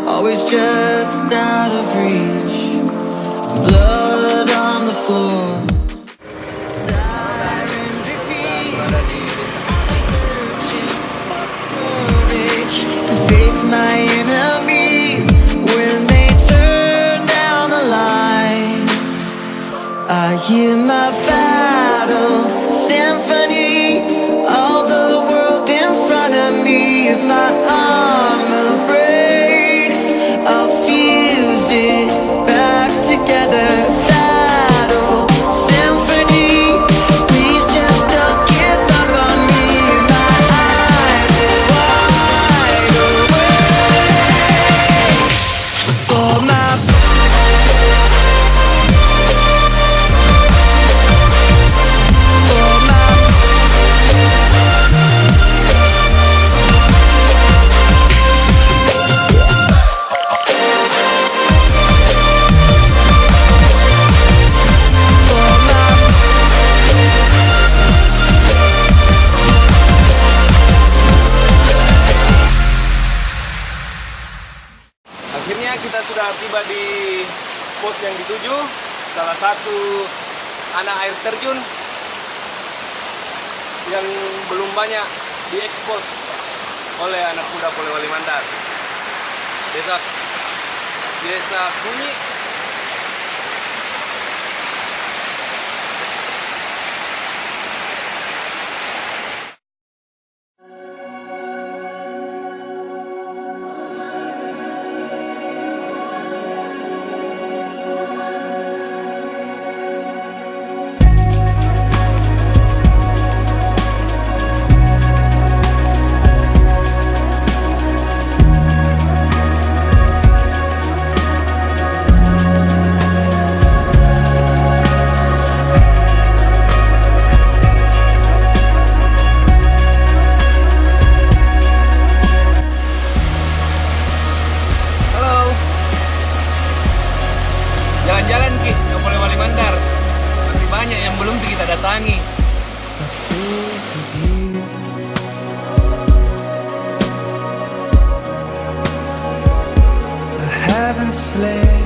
always just out of reach. Blood on the floor. Sirens repeat. I'm searching for courage to face my enemies when they turn down the lights. I hear my battle symphony, all the world in front of me. If my armor breaks, I'll fuse it back together. Battle symphony, please just don't give up on me. My eyes are wide awake for my Akhirnya kita sudah tiba di spot yang dituju, salah satu anak air terjun yang belum banyak diekspos oleh anak muda Polewali Mandar. Desa Kunyi. Jalan-jalan Ki, ke Polewali Mandar. Masih banyak yang belum kita datangi. I haven't slept